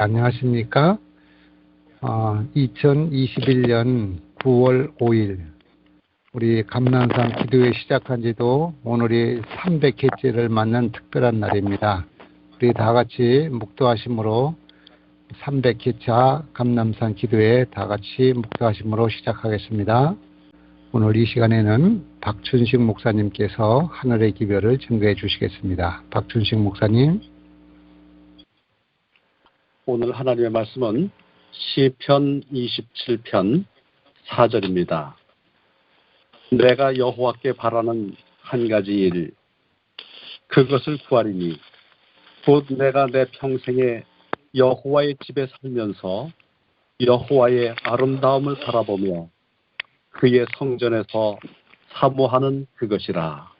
안녕하십니까? 2021년 9월 5일 우리 감난산 기도회 시작한 지도 오늘이 300회째를 맞는 특별한 날입니다. 우리 다 같이 묵도하심으로 300회차 감남산 기도회 다 같이 묵도하심으로 시작하겠습니다. 오늘 이 시간에는 박춘식 목사님께서 하늘의 기별을 증거해 주시겠습니다. 박춘식 목사님. 오늘 하나님의 말씀은 시편 27편 4절입니다. 내가 여호와께 바라는 한 가지 일, 그것을 구하리니 곧 내가 내 평생에 여호와의 집에 살면서 여호와의 아름다움을 바라보며 그의 성전에서 사모하는 그것이라.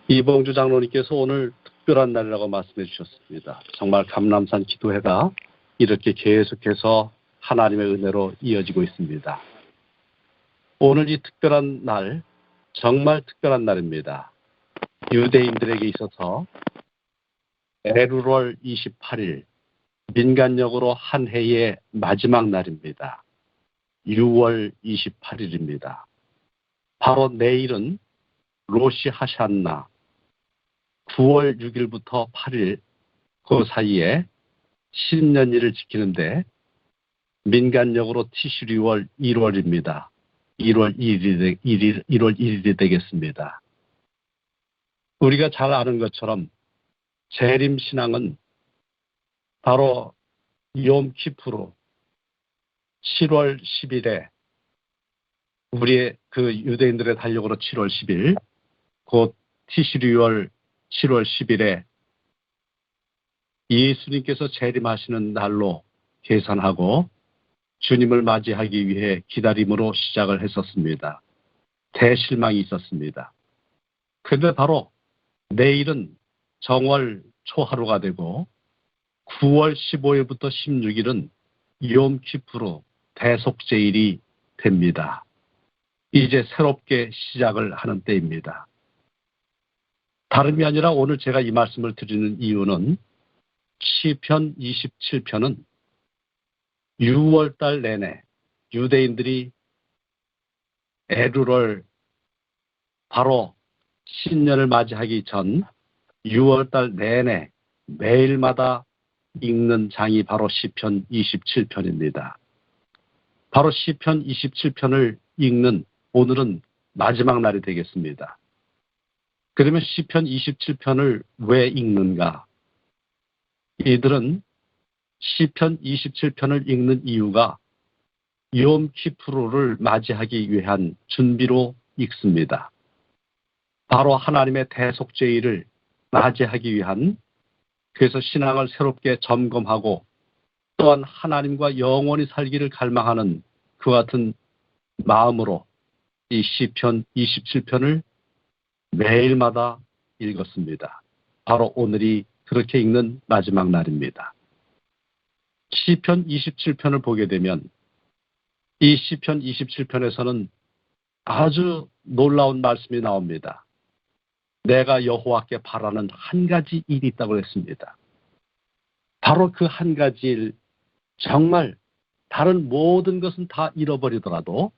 이봉주 장로님께서 오늘 특별한 날이라고 말씀해 주셨습니다. 정말 감람산 기도회가 이렇게 계속해서 하나님의 은혜로 이어지고 있습니다. 오늘 이 특별한 날, 정말 특별한 날입니다. 유대인들에게 있어서 에루월 28일, 민간력으로 한 해의 마지막 날입니다. 6월 28일입니다. 바로 내일은 로시 하샨나, 9월 6일부터 8일 그 사이에 신년일을 지키는데 민간력으로 티슈리월 1월입니다. 1월 1일이 되겠습니다. 우리가 잘 아는 것처럼 재림신앙은 바로 욤키프로 7월 10일에 우리의 그 유대인들의 달력으로 7월 10일 곧 티슈리월 7월 10일에 예수님께서 재림하시는 날로 계산하고 주님을 맞이하기 위해 기다림으로 시작을 했었습니다. 대실망이 있었습니다. 그런데 바로 내일은 정월 초하루가 되고 9월 15일부터 16일은 욤키프로 대속제일이 됩니다. 이제 새롭게 시작을 하는 때입니다. 다름이 아니라 오늘 제가 이 말씀을 드리는 이유는 시편 27편은 6월달 내내 유대인들이 에루를 바로 신년을 맞이하기 전 6월달 내내 매일마다 읽는 장이 바로 시편 27편입니다. 바로 시편 27편을 읽는 오늘은 마지막 날이 되겠습니다. 그러면 시편 27편을 왜 읽는가? 이들은 시편 27편을 읽는 이유가 욤키프로를 맞이하기 위한 준비로 읽습니다. 바로 하나님의 대속제일을 맞이하기 위한, 그래서 신앙을 새롭게 점검하고 또한 하나님과 영원히 살기를 갈망하는 그 같은 마음으로 이 시편 27편을 매일마다 읽었습니다. 바로 오늘이 그렇게 읽는 마지막 날입니다. 시편 27편을 보게 되면 이 시편 27편에서는 아주 놀라운 말씀이 나옵니다. 내가 여호와께 바라는 한 가지 일이 있다고 했습니다. 바로 그 한 가지 일, 정말 다른 모든 것은 다 잃어버리더라도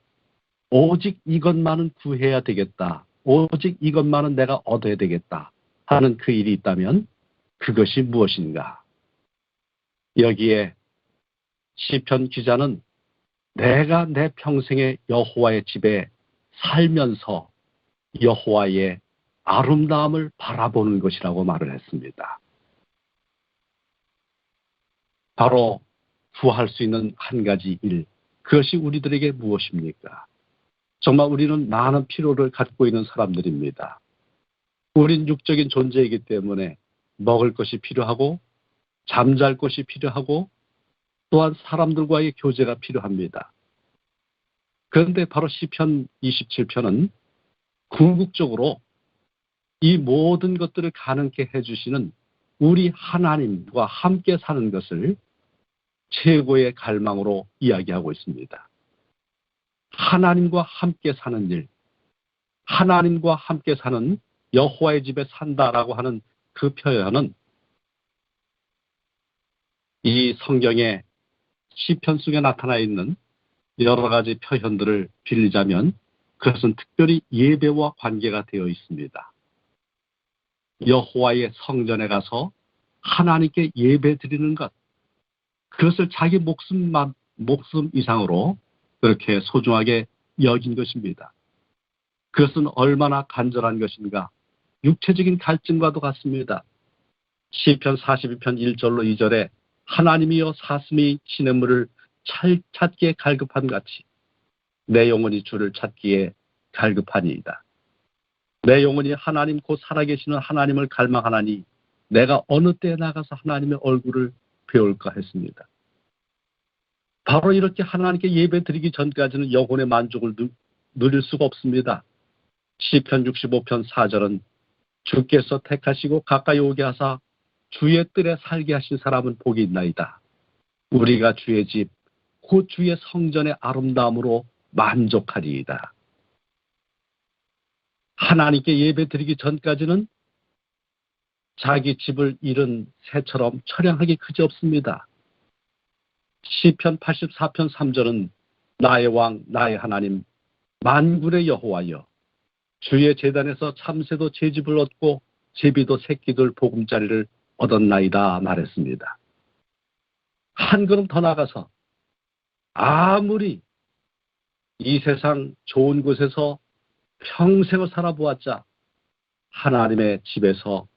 오직 이것만은 구해야 되겠다. 오직 이것만은 내가 얻어야 되겠다 하는 그 일이 있다면 그것이 무엇인가? 여기에 시편 기자는 내가 내 평생에 여호와의 집에 살면서 여호와의 아름다움을 바라보는 것이라고 말을 했습니다. 바로 구할 수 있는 한 가지 일, 그것이 우리들에게 무엇입니까? 정말 우리는 많은 필요를 갖고 있는 사람들입니다. 우린 육적인 존재이기 때문에 먹을 것이 필요하고 잠잘 것이 필요하고 또한 사람들과의 교제가 필요합니다. 그런데 바로 시편 27편은 궁극적으로 이 모든 것들을 가능케 해주시는 우리 하나님과 함께 사는 것을 최고의 갈망으로 이야기하고 있습니다. 하나님과 함께 사는 일, 하나님과 함께 사는 여호와의 집에 산다라고 하는 그 표현은 이 성경의 시편 속에 나타나 있는 여러 가지 표현들을 빌리자면 그것은 특별히 예배와 관계가 되어 있습니다. 여호와의 성전에 가서 하나님께 예배 드리는 것, 그것을 자기 목숨 이상으로 그렇게 소중하게 여긴 것입니다. 그것은 얼마나 간절한 것인가. 육체적인 갈증과도 같습니다. 시편 42편 1절로 2절에 하나님이여 사슴이 시냇물을 찾기에 갈급한 같이 내 영혼이 주를 찾기에 갈급하니이다. 내 영혼이 하나님 곧 살아계시는 하나님을 갈망하나니 내가 어느 때에 나가서 하나님의 얼굴을 배울까 했습니다. 바로 이렇게 하나님께 예배 드리기 전까지는 영혼의 만족을 누릴 수가 없습니다. 시편 65편 4절은 주께서 택하시고 가까이 오게 하사 주의 뜰에 살게 하신 사람은 복이 있나이다. 우리가 주의 집, 곧 주의 성전의 아름다움으로 만족하리이다. 하나님께 예배 드리기 전까지는 자기 집을 잃은 새처럼 처량하기 그지없습니다. 시편 84편 3절은 나의 왕, 나의 하나님, 만군의 여호와여, 주의 제단에서 참새도 제 집을 얻고 제비도 새끼들 보금자리를 얻었나이다 말했습니다. 한 걸음 더 나가서 아무리 이 세상 좋은 곳에서 평생을 살아보았자 하나님의 집에서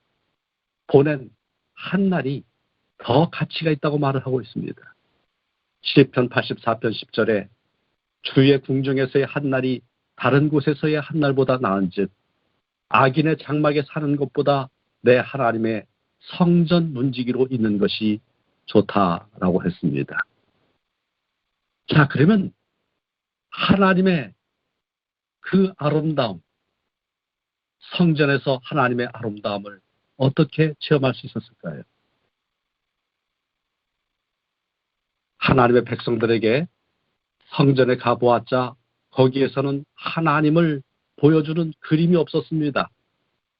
보낸 한 날이 더 가치가 있다고 말을 하고 있습니다. 시편 84편 10절에 주의 궁정에서의 한 날이 다른 곳에서의 한 날보다 나은즉 악인의 장막에 사는 것보다 내 하나님의 성전 문지기로 있는 것이 좋다라고 했습니다. 자, 그러면 하나님의 그 아름다움, 성전에서 하나님의 아름다움을 어떻게 체험할 수 있었을까요? 하나님의 백성들에게 성전에 가보았자 거기에서는 하나님을 보여주는 그림이 없었습니다.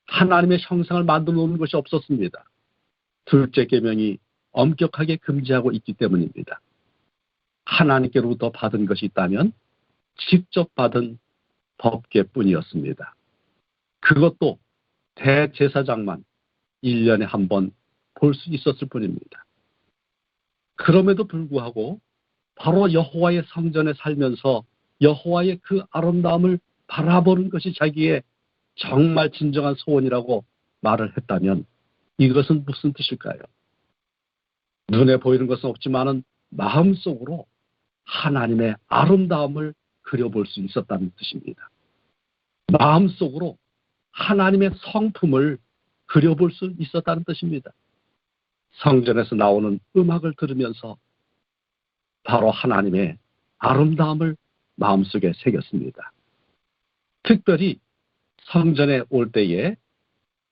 하나님의 형상을 만들어 놓은 것이 없었습니다. 둘째 계명이 엄격하게 금지하고 있기 때문입니다. 하나님께로부터 받은 것이 있다면 직접 받은 법궤뿐이었습니다. 그것도 대제사장만 1년에 한 번 볼 수 있었을 뿐입니다. 그럼에도 불구하고 바로 여호와의 성전에 살면서 여호와의 그 아름다움을 바라보는 것이 자기의 정말 진정한 소원이라고 말을 했다면 이것은 무슨 뜻일까요? 눈에 보이는 것은 없지만은 마음속으로 하나님의 아름다움을 그려볼 수 있었다는 뜻입니다. 마음속으로 하나님의 성품을 그려볼 수 있었다는 뜻입니다. 성전에서 나오는 음악을 들으면서 바로 하나님의 아름다움을 마음속에 새겼습니다. 특별히 성전에 올 때에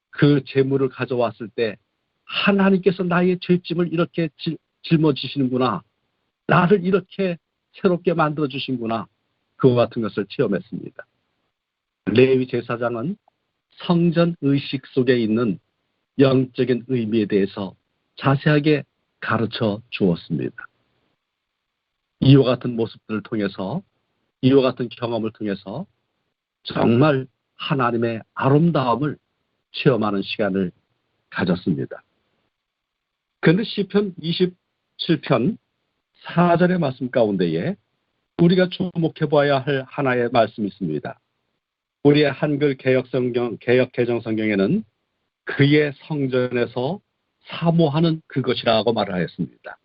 그 제물을 가져왔을 때 하나님께서 나의 죄짐을 이렇게 짊어지시는구나. 나를 이렇게 새롭게 만들어주신구나. 그와 같은 것을 체험했습니다. 레위 제사장은 성전 의식 속에 있는 영적인 의미에 대해서 자세하게 가르쳐 주었습니다. 이와 같은 모습들을 통해서, 이와 같은 경험을 통해서 정말 하나님의 아름다움을 체험하는 시간을 가졌습니다. 그런데 시편 27편 4절의 말씀 가운데에 우리가 주목해 봐야 할 하나의 말씀이 있습니다. 우리의 한글 개역 개정 성경에는 그의 성전에서 사모하는 그것이라고 말을 하였습니다.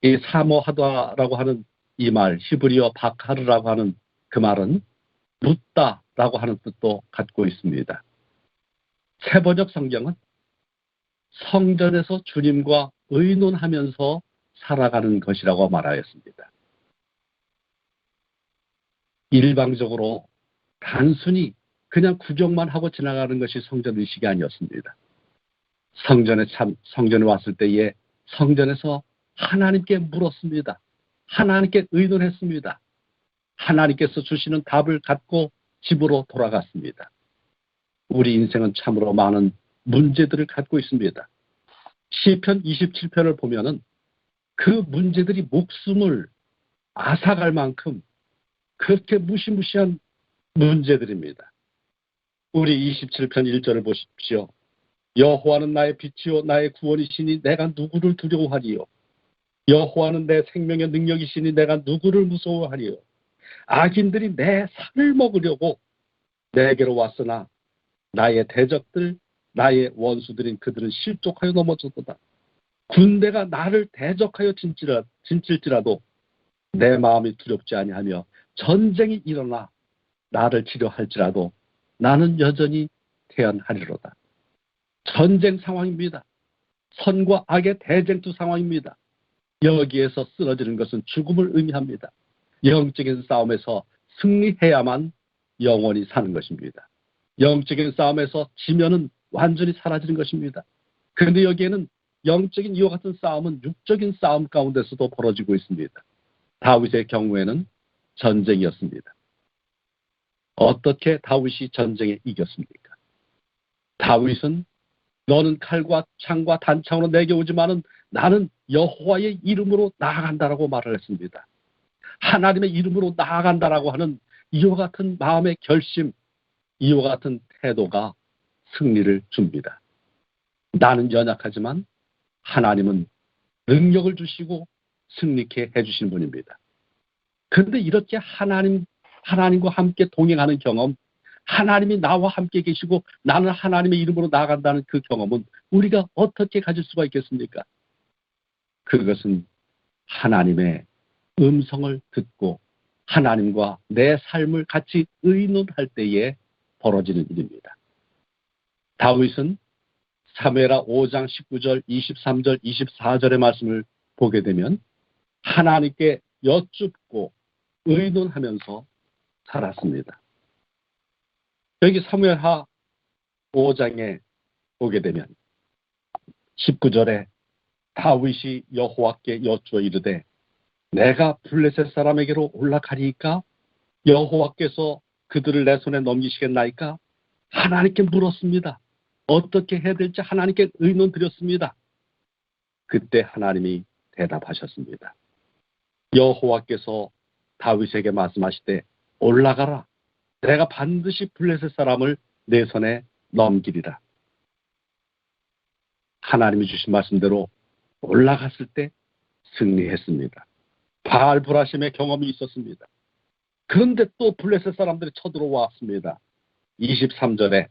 이 사모하다라고 하는 이 말, 히브리어 바카르라고 하는 그 말은 묻다라고 하는 뜻도 갖고 있습니다. 세번역 성경은 성전에서 주님과 의논하면서 살아가는 것이라고 말하였습니다. 일방적으로 단순히 그냥 구경만 하고 지나가는 것이 성전 의식이 아니었습니다. 성전에 왔을 때에 성전에서 하나님께 물었습니다. 하나님께 의논했습니다. 하나님께서 주시는 답을 갖고 집으로 돌아갔습니다. 우리 인생은 참으로 많은 문제들을 갖고 있습니다. 시편 27편을 보면은 그 문제들이 목숨을 앗아갈 만큼 그렇게 무시무시한 문제들입니다. 우리 27편 1절을 보십시오. 여호와는 나의 빛이요 나의 구원이시니 내가 누구를 두려워하리요. 여호와는 내 생명의 능력이시니 내가 누구를 무서워하리요. 악인들이 내 살을 먹으려고 내게로 왔으나 나의 대적들 나의 원수들인 그들은 실족하여 넘어졌도다. 군대가 나를 대적하여 진칠지라도 내 마음이 두렵지 아니하며 전쟁이 일어나 나를 치료할지라도 나는 여전히 태연하리로다. 전쟁 상황입니다. 선과 악의 대쟁투 상황입니다. 여기에서 쓰러지는 것은 죽음을 의미합니다. 영적인 싸움에서 승리해야만 영원히 사는 것입니다. 영적인 싸움에서 지면은 완전히 사라지는 것입니다. 그런데 여기에는 영적인 이와 같은 싸움은 육적인 싸움 가운데서도 벌어지고 있습니다. 다윗의 경우에는 전쟁이었습니다. 어떻게 다윗이 전쟁에 이겼습니까? 다윗은 너는 칼과 창과 단창으로 내게 오지만은 나는 여호와의 이름으로 나아간다라고 말을 했습니다. 하나님의 이름으로 나아간다라고 하는 이와 같은 마음의 결심, 이와 같은 태도가 승리를 줍니다. 나는 연약하지만 하나님은 능력을 주시고 승리케 해주신 분입니다. 그런데 이렇게 하나님과 함께 동행하는 경험, 하나님이 나와 함께 계시고 나는 하나님의 이름으로 나아간다는 그 경험은 우리가 어떻게 가질 수가 있겠습니까? 그것은 하나님의 음성을 듣고 하나님과 내 삶을 같이 의논할 때에 벌어지는 일입니다. 다윗은 사무엘하 5장 19절, 23절, 24절의 말씀을 보게 되면 하나님께 여쭙고 의논하면서 살았습니다. 여기 사무엘하 5장에 보게 되면 19절에 다윗이 여호와께 여쭈어 이르되 내가 블레셋 사람에게로 올라가리이까 여호와께서 그들을 내 손에 넘기시겠나이까 하나님께 물었습니다. 어떻게 해야 될지 하나님께 의논 드렸습니다. 그때 하나님이 대답하셨습니다. 여호와께서 다윗에게 말씀하시되 올라가라. 내가 반드시 블레셋 사람을 내 손에 넘기리라. 하나님이 주신 말씀대로 올라갔을 때 승리했습니다. 바알브라심의 경험이 있었습니다. 그런데 또 블레셋 사람들이 쳐들어왔습니다. 23절에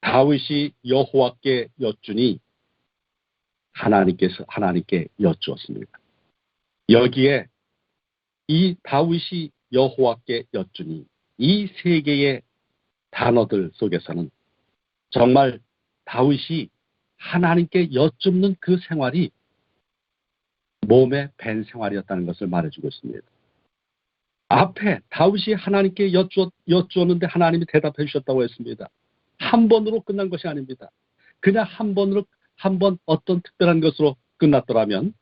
다윗이 여호와께 여쭈니 하나님께 여쭈었습니다. 여기에 이 다윗이 여호와께 여쭈니 이 세 개의 단어들 속에서는 정말 다윗이 하나님께 여쭙는 그 생활이 몸에 밴 생활이었다는 것을 말해주고 있습니다. 앞에 다윗이 하나님께 여쭈었는데 하나님이 대답해 주셨다고 했습니다. 한 번으로 끝난 것이 아닙니다. 그냥 한 번 어떤 특별한 것으로 끝났더라면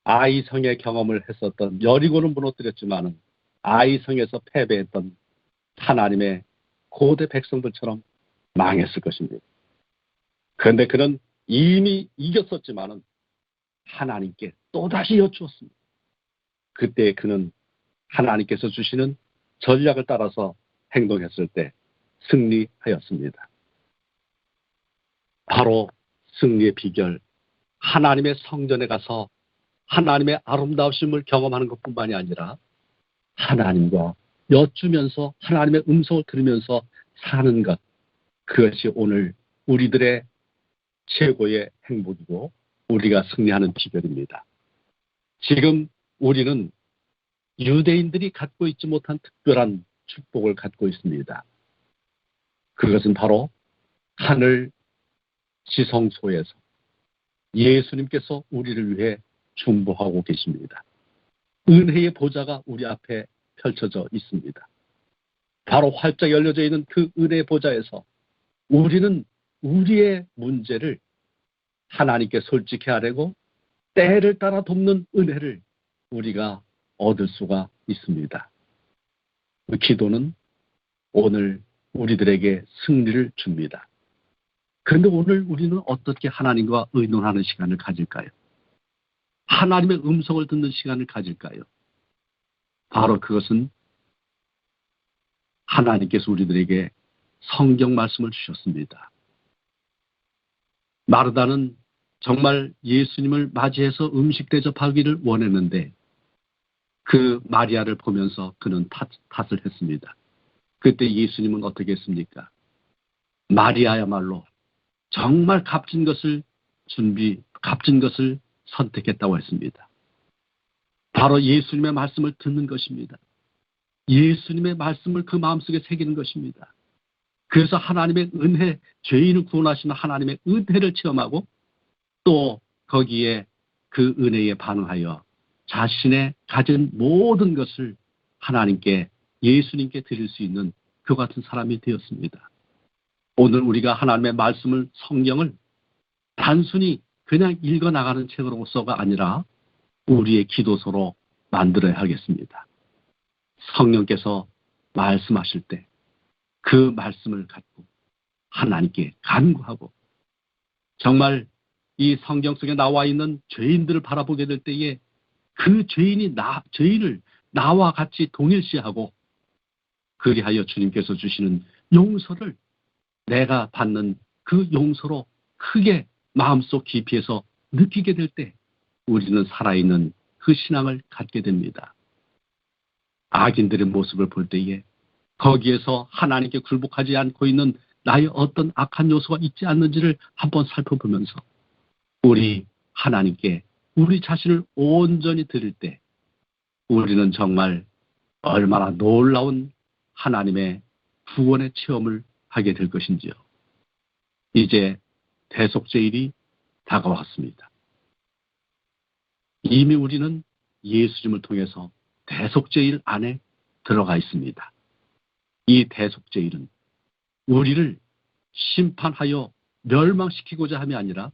아이성의 경험을 했었던 여리고는 무너뜨렸지만은 아이성에서 패배했던 하나님의 고대 백성들처럼 망했을 것입니다. 그런데 그는 이미 이겼었지만은 하나님께 또다시 여쭈었습니다. 그때 그는 하나님께서 주시는 전략을 따라서 행동했을 때 승리하였습니다. 바로 승리의 비결, 하나님의 성전에 가서 하나님의 아름다우심을 경험하는 것뿐만이 아니라 하나님과 여쭈면서 하나님의 음성을 들으면서 사는 것, 그것이 오늘 우리들의 최고의 행복이고 우리가 승리하는 비결입니다. 지금 우리는 유대인들이 갖고 있지 못한 특별한 축복을 갖고 있습니다. 그것은 바로 하늘 지성소에서 예수님께서 우리를 위해 중보하고 계십니다. 은혜의 보좌가 우리 앞에 펼쳐져 있습니다. 바로 활짝 열려져 있는 그 은혜의 보좌에서 우리는 우리의 문제를 하나님께 솔직히 하려고 때를 따라 돕는 은혜를 우리가 얻을 수가 있습니다. 그 기도는 오늘 우리들에게 승리를 줍니다. 그런데 오늘 우리는 어떻게 하나님과 의논하는 시간을 가질까요? 하나님의 음성을 듣는 시간을 가질까요? 바로 그것은 하나님께서 우리들에게 성경 말씀을 주셨습니다. 마르다는 정말 예수님을 맞이해서 음식 대접하기를 원했는데 그 마리아를 보면서 그는 탓을 했습니다. 그때 예수님은 어떻게 했습니까? 마리아야말로 정말 값진 것을 선택했다고 했습니다. 바로 예수님의 말씀을 듣는 것입니다. 예수님의 말씀을 그 마음속에 새기는 것입니다. 그래서 하나님의 은혜, 죄인을 구원하시는 하나님의 은혜를 체험하고 또 거기에 그 은혜에 반응하여 자신의 가진 모든 것을 하나님께, 예수님께 드릴 수 있는 그 같은 사람이 되었습니다. 오늘 우리가 하나님의 말씀을, 성경을 단순히 그냥 읽어나가는 책으로서가 아니라 우리의 기도서로 만들어야 하겠습니다. 성령께서 말씀하실 때 그 말씀을 갖고 하나님께 간구하고 정말 이 성경 속에 나와 있는 죄인들을 바라보게 될 때에 그 죄인을 나와 같이 동일시하고 그리하여 주님께서 주시는 용서를 내가 받는 그 용서로 크게 마음속 깊이에서 느끼게 될 때 우리는 살아있는 그 신앙을 갖게 됩니다. 악인들의 모습을 볼 때에 거기에서 하나님께 굴복하지 않고 있는 나의 어떤 악한 요소가 있지 않는지를 한번 살펴보면서 우리 하나님께 우리 자신을 온전히 드릴 때 우리는 정말 얼마나 놀라운 하나님의 구원의 체험을 하게 될 것인지요. 이제 대속죄일이 다가왔습니다. 이미 우리는 예수님을 통해서 대속죄일 안에 들어가 있습니다. 이 대속죄일은 우리를 심판하여 멸망시키고자 함이 아니라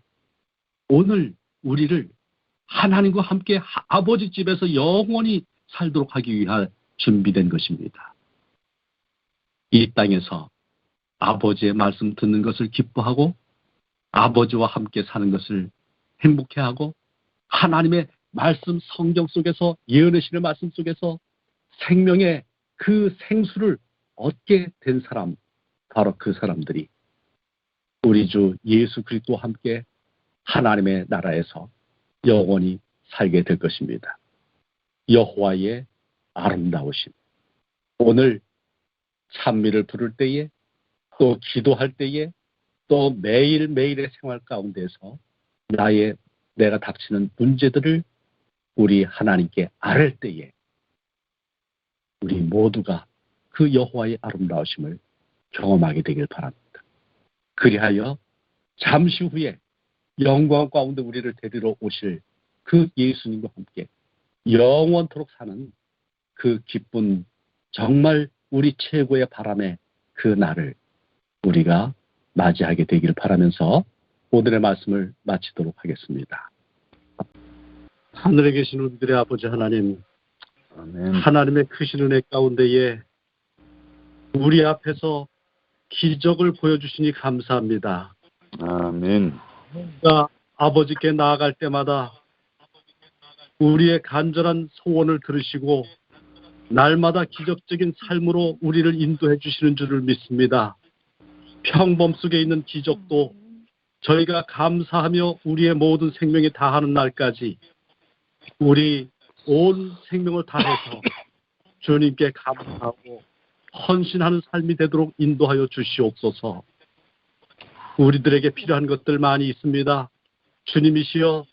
오늘 우리를 하나님과 함께 아버지 집에서 영원히 살도록 하기 위한 준비된 것입니다. 이 땅에서 아버지의 말씀 듣는 것을 기뻐하고 아버지와 함께 사는 것을 행복해하고 하나님의 말씀 성경 속에서 예언의 신의 말씀 속에서 생명의 그 생수를 얻게 된 사람, 바로 그 사람들이 우리 주 예수 그리스도와 함께 하나님의 나라에서 영원히 살게 될 것입니다. 여호와의 아름다우심. 오늘 찬미를 부를 때에 또 기도할 때에 또 매일매일의 생활 가운데서 내가 닥치는 문제들을 우리 하나님께 아뢰 때에 우리 모두가 그 여호와의 아름다우심을 경험하게 되길 바랍니다. 그리하여 잠시 후에 영광 가운데 우리를 데리러 오실 그 예수님과 함께 영원토록 사는 그 기쁜 정말 우리 최고의 바람의 그 날을 우리가 맞이하게 되기를 바라면서 오늘의 말씀을 마치도록 하겠습니다. 하늘에 계신 우리들의 아버지 하나님, 아멘. 하나님의 크신 은혜 가운데에 우리 앞에서 기적을 보여주시니 감사합니다. 아멘. 우리가 아버지께 나아갈 때마다 우리의 간절한 소원을 들으시고 날마다 기적적인 삶으로 우리를 인도해 주시는 줄을 믿습니다. 평범 속에 있는 기적도 저희가 감사하며 우리의 모든 생명이 다하는 날까지 우리 온 생명을 다해서 주님께 감사하고 헌신하는 삶이 되도록 인도하여 주시옵소서. 우리들에게 필요한 것들 많이 있습니다. 주님이시여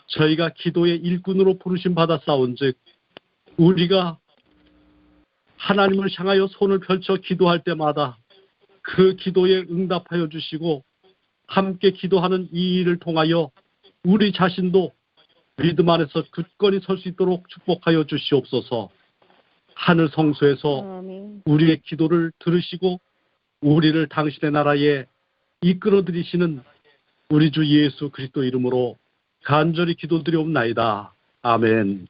저희가 기도의 일꾼으로 부르심 받았사온즉 우리가 하나님을 향하여 손을 펼쳐 기도할 때마다 그 기도에 응답하여 주시고 함께 기도하는 이 일을 통하여 우리 자신도 믿음 안에서 굳건히 설 수 있도록 축복하여 주시옵소서. 하늘 성소에서 우리의 기도를 들으시고 우리를 당신의 나라에 이끌어 들이시는 우리 주 예수 그리스도 이름으로 간절히 기도드리옵나이다. 아멘.